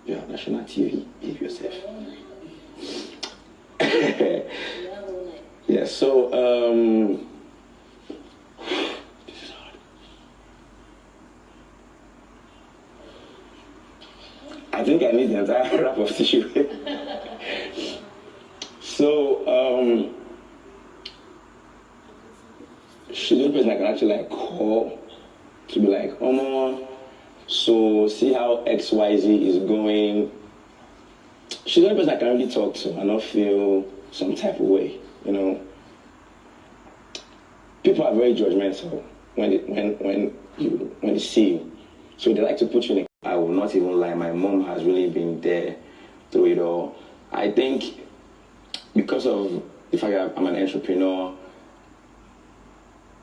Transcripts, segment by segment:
Yeah, national TV. Behave yourself. Yeah, so this is hard. I think I need the entire wrap of tissue. So she's the only person I can actually like call to be like, oh, so see how XYZ is going. She's the only person I can really talk to and not feel some type of way, you know. People are very judgmental when they see you. So they like to put you in a... I will not even lie, my mom has really been there through it all. I think because of the fact that I'm an entrepreneur,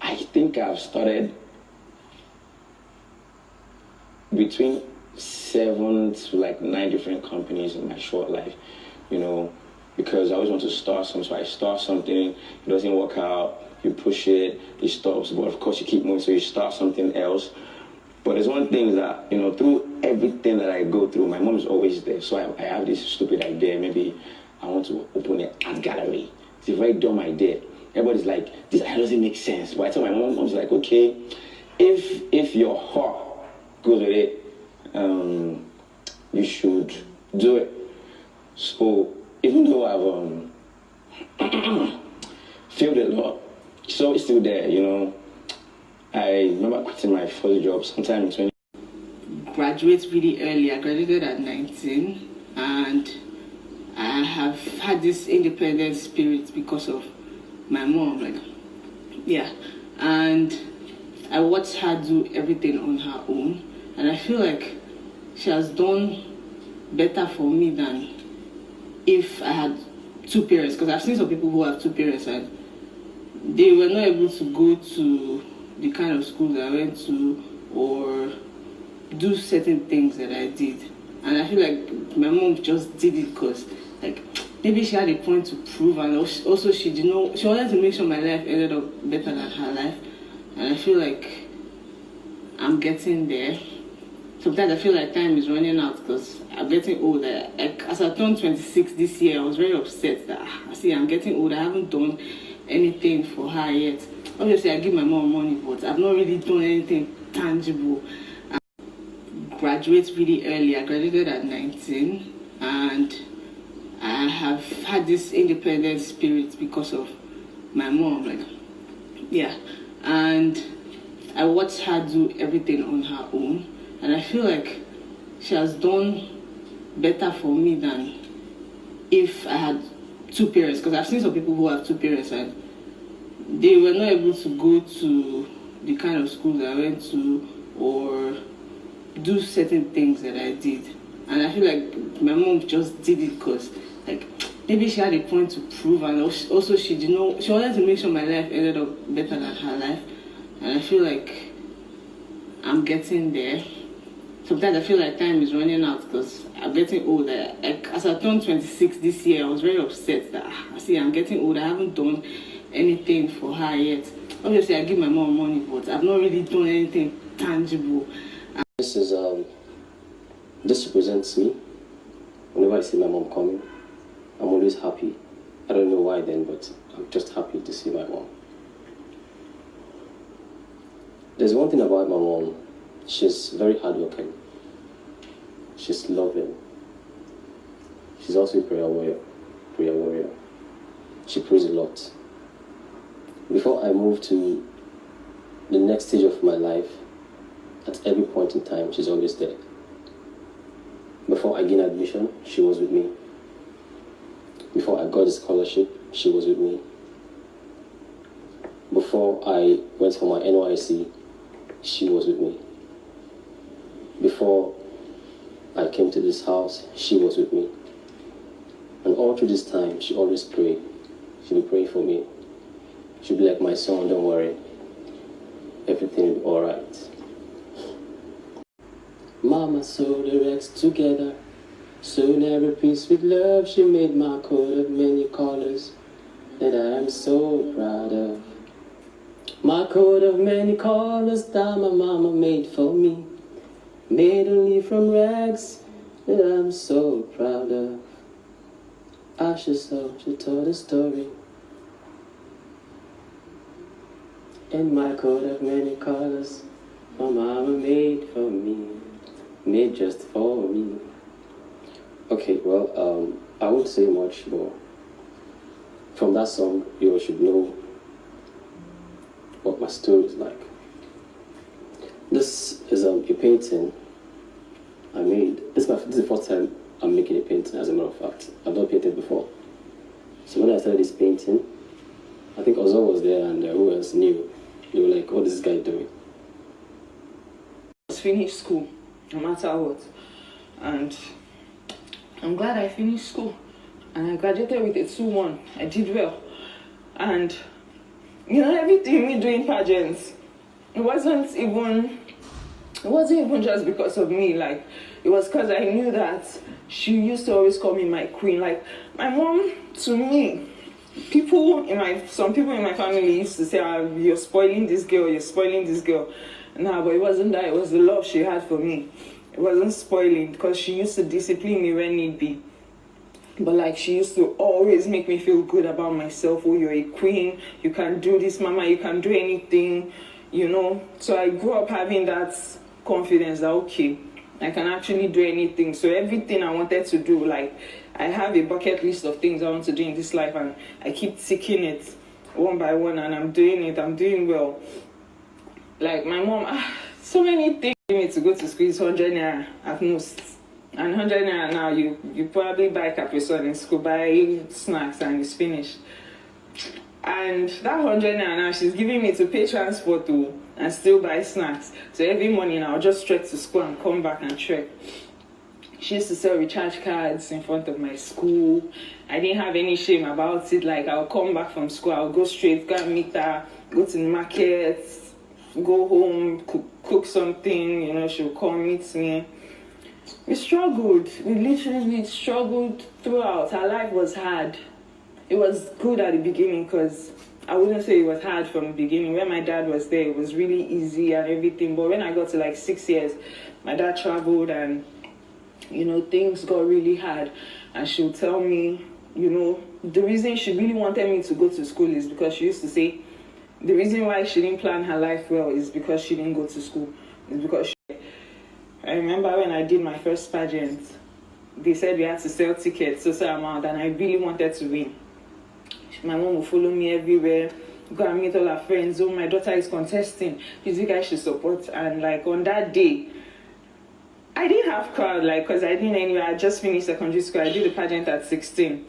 I think I've started between 7 to like 9 different companies in my short life, you know, because I always want to start something. So I start something, it doesn't work out, you push it, it stops, but of course you keep moving, so you start something else. But there's one thing that, you know, through everything that I go through, my mom is always there. So I have this stupid idea, maybe I want to open an art gallery. It's a very dumb idea. Everybody's like, this idea doesn't make sense. But I tell my mom, mom's like, okay, if your heart goes with it, you should do it. So even though I've failed a lot, it's always still there, you know. I remember quitting my first job sometime in 20. Graduate really early. I graduated at 19, and I have had this independent spirit because of my mom, like, yeah. And I watched her do everything on her own, and I feel like she has done better for me than if I had 2 parents, because I've seen some people who have 2 parents and they were not able to go to the kind of school that I went to or do certain things that I did. And I feel like my mom just did it because, like, maybe she had a point to prove, and also she wanted to make sure my life ended up better than her life. And I feel like I'm getting there. Sometimes I feel like time is running out because I'm getting older. Like, as I turned 26 this year, I was very upset that, I'm getting older. I haven't done anything for her yet. Obviously, I give my mom money, but I've not really done anything tangible. I graduate really early. I graduated at 19, and I have had this independent spirit because of my mom, like, yeah. And I watched her do everything on her own, and I feel like she has done better for me than if I had 2 parents, because I've seen some people who have 2 parents and they were not able to go to the kind of school that I went to or do certain things that I did. And I feel like my mom just did it because, like, maybe she had a point to prove, and also she wanted to make sure my life ended up better than her life. And I feel like I'm getting there. Sometimes I feel like time is running out because I'm getting older. Like, as I turned 26 this year, I was very upset that, I'm getting older. I haven't done anything for her yet. Obviously, I give my mom money, but I've not really done anything tangible. This represents me. Whenever I see my mom coming, I'm always happy. I don't know why then, but I'm just happy to see my mom. There's one thing about my mom. She's very hardworking. She's loving. She's also a prayer warrior. She prays a lot. Before I move to the next stage of my life, at every point in time, she's always there. Before I gained admission, she was with me. Before I got a scholarship, she was with me. Before I went for my NYC, she was with me. Before I came to this house, she was with me. And all through this time, she always prayed. She'd be praying for me. She'd be like, my son, don't worry. Everything will be all right. Mama sewed the rags together, soon every piece with love. She made my coat of many colors that I am so proud of. My coat of many colors that my mama made for me, made only from rags that I'm so proud of. I should so she told a story. In my coat of many colors, my mama made for me, made just for me. Okay, well, I won't say much, but from that song, you should know what my story is like. This is a painting I made. This is the first time I'm making a painting, as a matter of fact. I've not painted before. So when I started this painting, I think Ozo was there and who else knew. They were like, what is this guy doing? I finished school, no matter what. And I'm glad I finished school. And I graduated with a 2-1. I did well. And, everything me doing pageants, it wasn't even just because of me. Like, it was because I knew that she used to always call me my queen. Like, my mom, to me, some people in my family used to say, you're spoiling this girl, you're spoiling this girl. Nah, but it wasn't that. It was the love she had for me. It wasn't spoiling, because she used to discipline me when need be. But like, she used to always make me feel good about myself. Oh, you're a queen. You can do this, mama. You can do anything, So I grew up having that confidence that, okay, I can actually do anything. So everything I wanted to do, like, I have a bucket list of things I want to do in this life, and I keep ticking it one by one, and I'm doing it. I'm doing well. Like, my mom, so many things me to go to school is 100 naira at most. And 100 naira now, you probably buy Capri Sun in school, buy snacks, and it's finished. And that 100 naira now, she's giving me to pay transport to and still buy snacks. So every morning I'll just trek to school and come back and trek. She used to sell recharge cards in front of my school. I didn't have any shame about it. Like, I'll come back from school, I'll go straight, go and meet her, go to the market, go home, cook something, she'll come meet me. We struggled. We literally struggled throughout. Her life was hard. It was good at the beginning, because I wouldn't say it was hard from the beginning. When my dad was there, it was really easy and everything. But when I got to like 6 years, my dad traveled and, things got really hard. And she'll tell me, the reason she really wanted me to go to school is because she used to say, the reason why she didn't plan her life well is because she didn't go to school. It's because I remember when I did my first pageant, they said we had to sell tickets, so amount, and I really wanted to win. My mom would follow me everywhere, go and meet all her friends. Oh, my daughter is contesting. Please, you guys should support. And like, on that day, I didn't have crowd, like, because I didn't anyway. I just finished secondary school. I did the pageant at 16.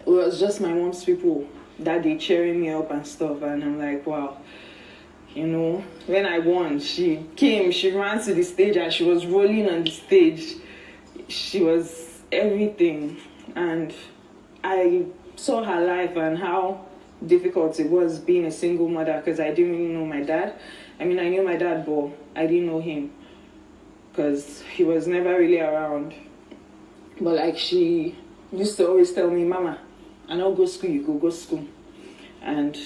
It was just my mom's people that day cheering me up and stuff. And I'm like, wow. When I won, she came, she ran to the stage, and she was rolling on the stage. She was everything. And I saw her life and how difficult it was being a single mother, because I didn't really know my dad. I mean, I knew my dad, but I didn't know him because he was never really around. But like, she used to always tell me, Mama, I don't go school, you go school. And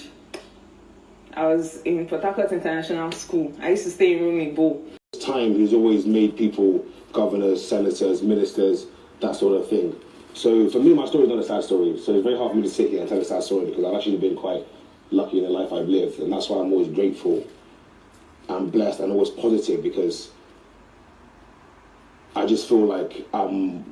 I was in Port Harcourt International School. I used to stay in room in Bo. Time, he's always made people governors, senators, ministers, that sort of thing. So for me, my story is not a sad story. So it's very hard for me to sit here and tell a sad story, because I've actually been quite lucky in the life I've lived. And that's why I'm always grateful and blessed and always positive, because I just feel like I'm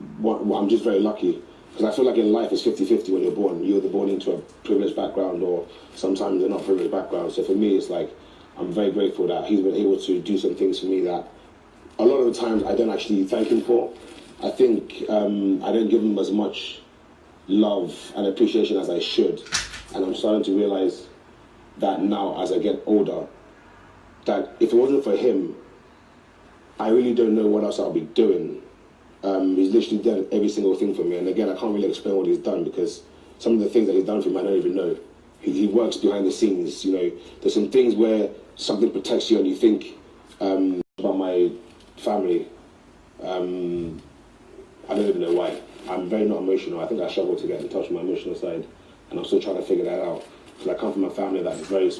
just very lucky. Because I feel like in life it's 50-50 when you're born. You're either born into a privileged background, or sometimes they're not privileged background. So for me, it's like, I'm very grateful that he's been able to do some things for me that a lot of the times I don't actually thank him for. I think I don't give him as much love and appreciation as I should. And I'm starting to realize that now, as I get older, that if it wasn't for him, I really don't know what else I'll be doing. He's literally done every single thing for me. And again, I can't really explain what he's done, because some of the things that he's done for me, I don't even know. He works behind the scenes, There's some things where something protects you and you think about my family. I don't even know why. I'm very not emotional. I think I struggle to get in touch with my emotional side, and I'm still trying to figure that out. Because I come from a family that's very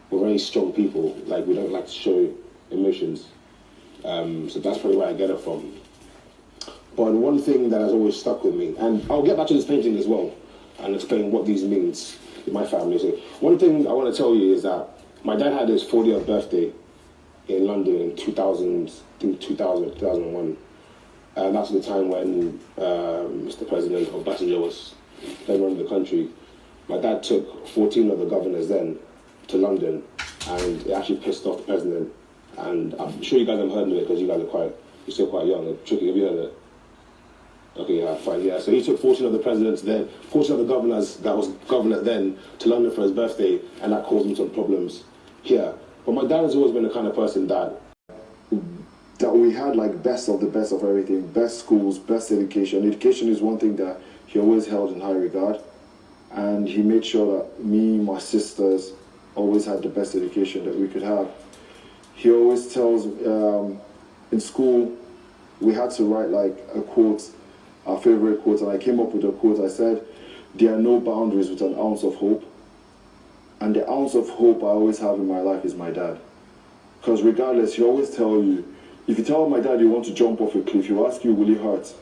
we're very strong people. Like, we don't like to show emotions. So that's probably where I get it from. But one thing that has always stuck with me, and I'll get back to this painting as well, and explain what these means in my family. So one thing I want to tell you is that my dad had his 40th birthday in London in 2001. And that's the time when Mr. President Obasanjo was then running the country. My dad took 14 of the governors then to London, and it actually pissed off the president. And I'm sure you guys have heard of it because you guys are you're still quite young. Tricky, have you heard of it? Okay, yeah, fine, yeah. So he took 14 of the presidents then, 14 of the governors that was governor then to London for his birthday, and that caused him some problems here. But my dad has always been the kind of person that we had like best of the best of everything, best schools, best education. Education is one thing that he always held in high regard, and he made sure that me, my sisters, always had the best education that we could have. He always tells, in school, we had to write like a quote, our favorite quote, and I came up with a quote. I said, "There are no boundaries with an ounce of hope." And the ounce of hope I always have in my life is my dad. Because regardless, he always tell you, if you tell my dad you want to jump off a cliff, he'll ask you, will it hurt?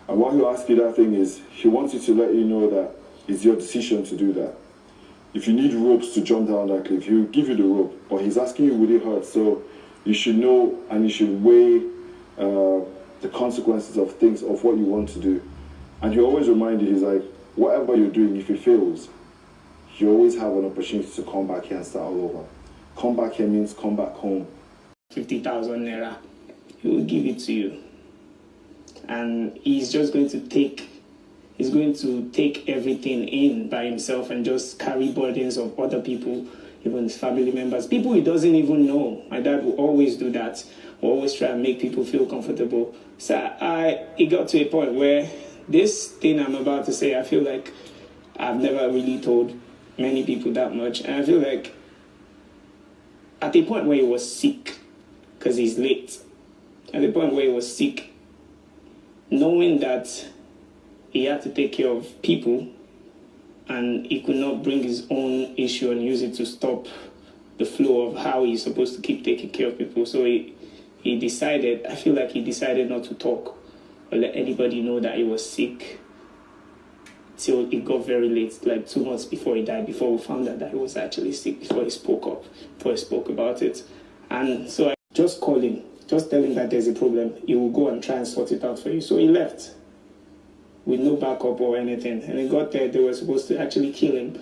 And why he'll ask you that thing is, he wants you to let you know that it's your decision to do that. If you need ropes to jump down that cliff, he'll give you the rope, but he's asking you, will it hurt? So you should know and you should weigh the consequences of things, of what you want to do. And he always remind you, he's like, whatever you're doing, if it fails, you always have an opportunity to come back here and start all over. Come back here means come back home. 50,000 naira, he will give it to you. And he's just going to take everything in by himself and just carry burdens of other people, even his family members, people he doesn't even know. My dad will always do that, will always try and make people feel comfortable. So it got to a point where this thing I'm about to say, I feel like I've never really told many people that much. And I feel like at the point where he was sick, because he's late, at the point where he was sick, knowing that he had to take care of people and he could not bring his own issue and use it to stop the flow of how he's supposed to keep taking care of people. So he decided, I feel like he decided not to talk or let anybody know that he was sick till it got very late, like 2 months before he died, before we found out that he was actually sick, before he spoke about it. And so I just called him, just tell him that there's a problem. He will go and try and sort it out for you. So he left with no backup or anything. And he got there, they were supposed to actually kill him.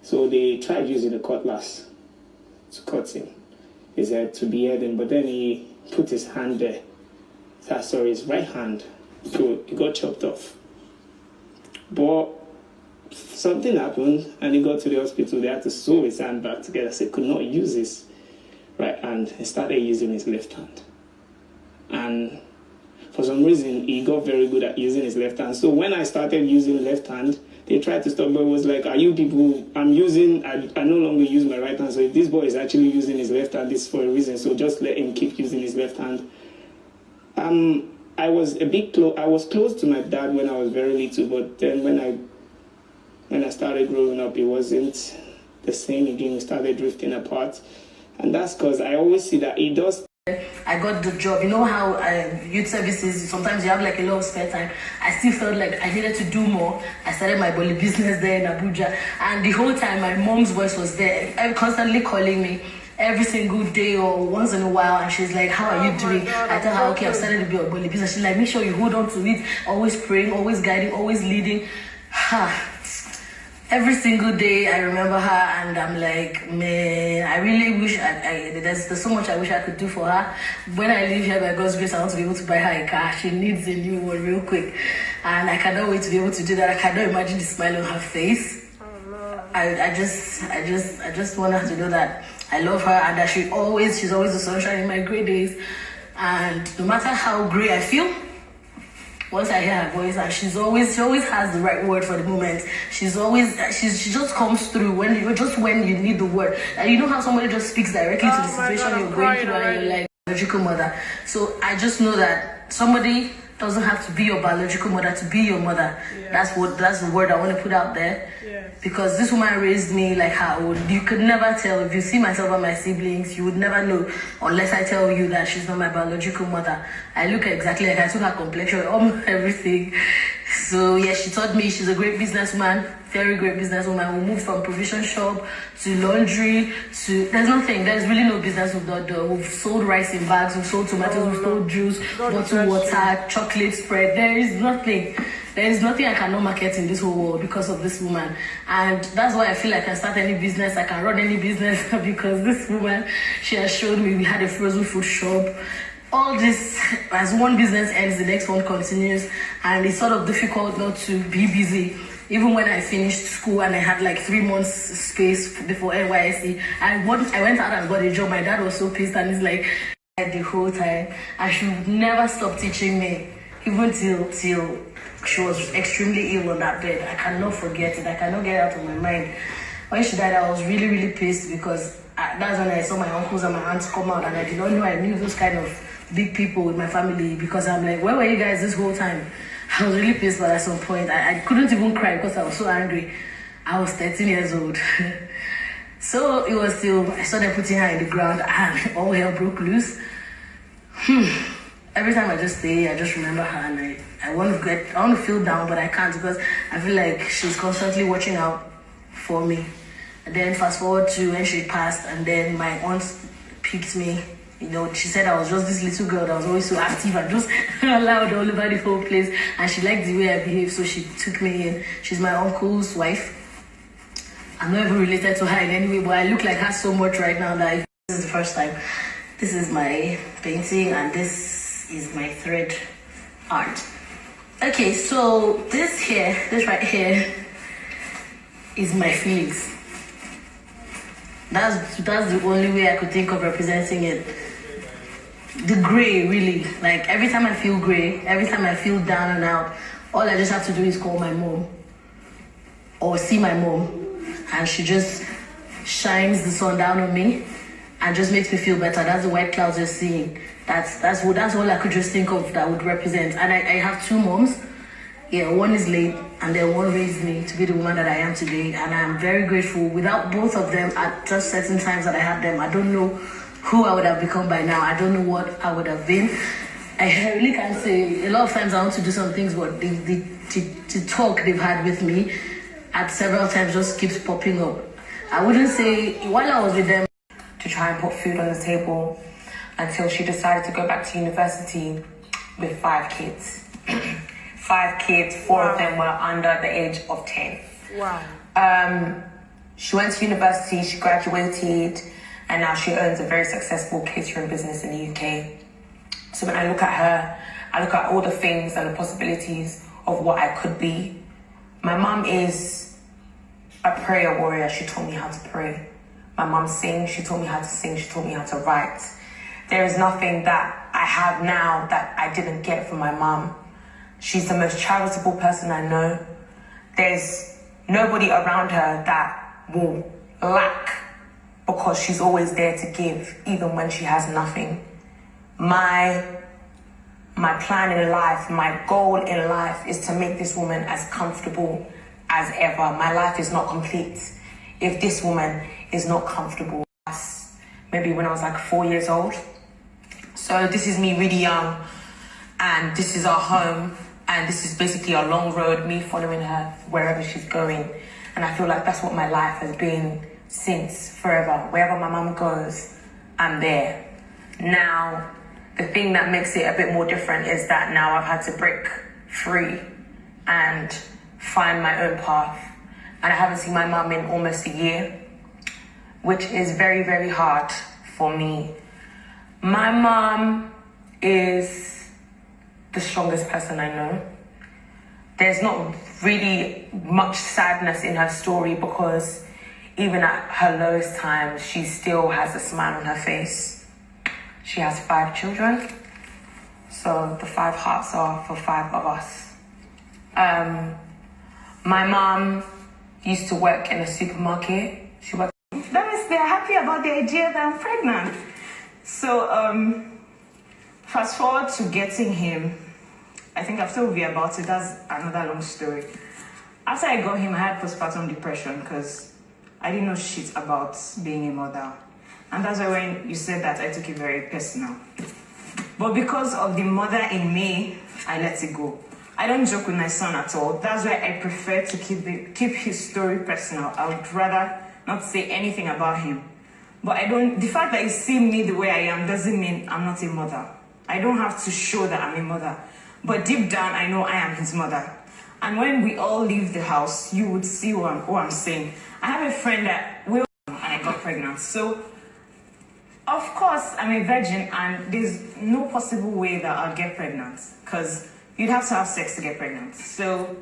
So they tried using a cutlass to cut him, his head, to behead him. But then he put his hand there. His right hand. So he got chopped off. But something happened and he got to the hospital. They had to sew his hand back together. So he could not use his right hand. He started using his left hand. And for some reason, he got very good at using his left hand. So when I started using left hand, they tried to stop, but it was like, are you people, I no longer use my right hand. So if this boy is actually using his left hand, it's for a reason. So just let him keep using his left hand. I was close to my dad when I was very little, but then when I started growing up, it wasn't the same again. We started drifting apart. And that's because I always see that he does. I got the job. You know how youth services, sometimes you have like a lot of spare time. I still felt like I needed to do more. I started my bully business there in Abuja. And the whole time my mom's voice was there, constantly calling me every single day or once in a while. And she's like, how are you doing? I tell her, okay, I've started to be a bully business. She's like, make sure you hold on to it. Always praying, always guiding, always leading. Every single day I remember her and I'm like, man, I really wish there's so much I wish I could do for her. When I leave here by God's grace, I want to be able to buy her a car. She needs a new one real quick. And I cannot wait to be able to do that. I cannot imagine the smile on her face. I just want her to know that I love her and that she's always the sunshine in my gray days. And no matter how gray I feel, once I hear her voice, and she always has the right word for the moment. She just comes through when you need the word. And you know how somebody just speaks directly to the situation you're going through and you're like, logical mother. So I just know that somebody doesn't have to be your biological mother to be your mother. That's the word I want to put out there. Because this woman raised me like her own. You could never tell. If you see myself and my siblings, you would never know unless I tell you that she's not my biological mother. I look exactly like I took her complexion, almost everything. So yeah, she taught me. She's a great businesswoman, very great businesswoman. We moved from provision shop to laundry to there's really no business we've not done. We've sold rice in bags, we've sold tomatoes, we've sold juice, bottled water, chocolate spread. There is nothing I cannot market in this whole world because of this woman. And that's why I feel like I can start any business, I can run any business because this woman, she has showed me. We had a frozen food shop. All this, as one business ends, the next one continues, and it's sort of difficult not to be busy. Even when I finished school and I had like 3 months space before NYSC, I went out and got a job. My dad was so pissed, and he's like, the whole time, and she would never stop teaching me, even till she was extremely ill on that bed. I cannot forget it. I cannot get it out of my mind. When she died, I was really, really pissed because that's when I saw my uncles and my aunts come out, and I did not know I knew those kind of big people with my family, because I'm like, where were you guys this whole time? I was really pissed, but at some point I couldn't even cry because I was so angry. I was 13 years old. So it was still, I started putting her in the ground and all hell broke loose. Every time I just stay, I just remember her, and I want to feel down, but I can't because I feel like she's constantly watching out for me. And then fast forward to when she passed, and then my aunt picked me. You know, she said I was just this little girl that was always so active and just loud all over the whole place. And she liked the way I behaved, so she took me in. She's my uncle's wife. I'm not even related to her in any way, but I look like her so much right now that this is the first time. This is my painting, and this is my thread art. Okay, so this right here, is my feelings. That's the only way I could think of representing it. The gray, really. Like, every time I feel gray, every time I feel down and out, all I just have to do is call my mom or see my mom, and she just shines the sun down on me and just makes me feel better. That's the white clouds you're seeing. That's all I could just think of that would represent. And I have 2 moms. Yeah, one is late, and then one raised me to be the woman that I am today, and I'm very grateful. Without both of them, at just certain times that I had them, I don't know who I would have become by now. I don't know what I would have been. I really can't say. A lot of times I want to do some things, but the talk they've had with me at several times just keeps popping up. I wouldn't say, while I was with them, to try and put food on the table until she decided to go back to university with 5 kids. 5 kids, 4 of them were under the age of 10. Wow. She went to university, she graduated, and now she owns a very successful catering business in the UK. So when I look at her, I look at all the things and the possibilities of what I could be. My mum is a prayer warrior. She taught me how to pray. My mum sings, she taught me how to sing, she taught me how to write. There is nothing that I have now that I didn't get from my mum. She's the most charitable person I know. There's nobody around her that will lack, because she's always there to give, even when she has nothing. My plan in life, my goal in life is to make this woman as comfortable as ever. My life is not complete if this woman is not comfortable. Maybe when I was like 4 years old. So this is me really young, and this is our home. And this is basically a long road, me following her wherever she's going. And I feel like that's what my life has been since forever. Wherever my mum goes, I'm there. Now, the thing that makes it a bit more different is that now I've had to break free and find my own path. And I haven't seen my mum in almost a year, which is very, very hard for me. My mum is the strongest person I know. There's not really much sadness in her story, because even at her lowest times, she still has a smile on her face. She has 5 children, so the 5 hearts are for 5 of us. My mom used to work in a supermarket. She worked. They're happy about the idea that I'm pregnant. So fast forward to getting him. I think I've told you about it. That's another long story. After I got him, I had postpartum depression because I didn't know shit about being a mother. And that's why when you said that, I took it very personal. But because of the mother in me, I let it go. I don't joke with my son at all. That's why I prefer to keep his story personal. I would rather not say anything about him. But the fact that you see me the way I am doesn't mean I'm not a mother. I don't have to show that I'm a mother. But deep down, I know I am his mother. And when we all leave the house, you would see what I'm saying. I have a friend that and I got pregnant. So, of course, I'm a virgin and there's no possible way that I'll get pregnant because you'd have to have sex to get pregnant. So,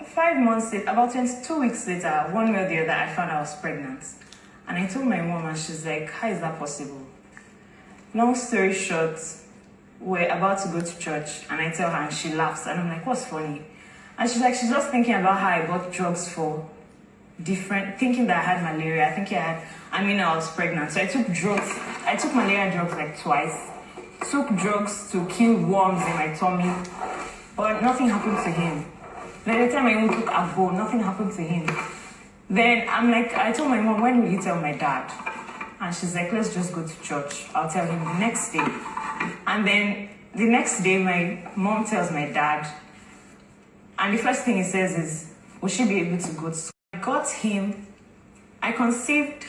5 months later, about 22 weeks later, one way or the other, I found I was pregnant. And I told my mom and she's like, how is that possible? Long story short, we're about to go to church and I tell her and she laughs and I'm like, what's funny? And she's like, she's just thinking about how I bought drugs for thinking that I had malaria. I was pregnant. So I took malaria drugs like twice. Took drugs to kill worms in my tummy. But nothing happened to him. By the time I even took Agbo, nothing happened to him. Then I told my mom, when will you tell my dad? And she's like, let's just go to church. I'll tell him the next day. And then the next day, my mom tells my dad. And the first thing he says is, will she be able to go to school? I conceived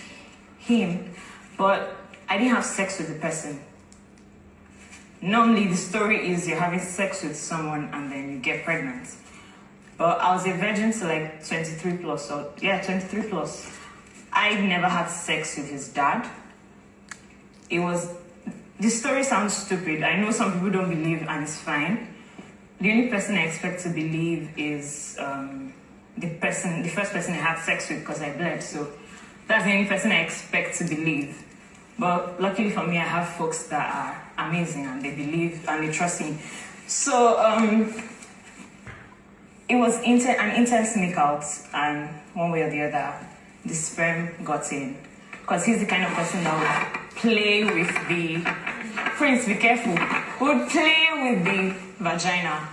him, but I didn't have sex with the person. Normally, the story is you're having sex with someone and then you get pregnant. But I was a virgin to like 23 plus. 23 plus. I never had sex with his dad. The story sounds stupid. I know some people don't believe and it's fine. The only person I expect to believe is the first person I had sex with because I bled. So that's the only person I expect to believe. But luckily for me, I have folks that are amazing and they believe and they trust me. So it was an intense makeout, and one way or the other, the sperm got in. Because he's the kind of person that would play with the... Prince, be careful. Would play with the vagina.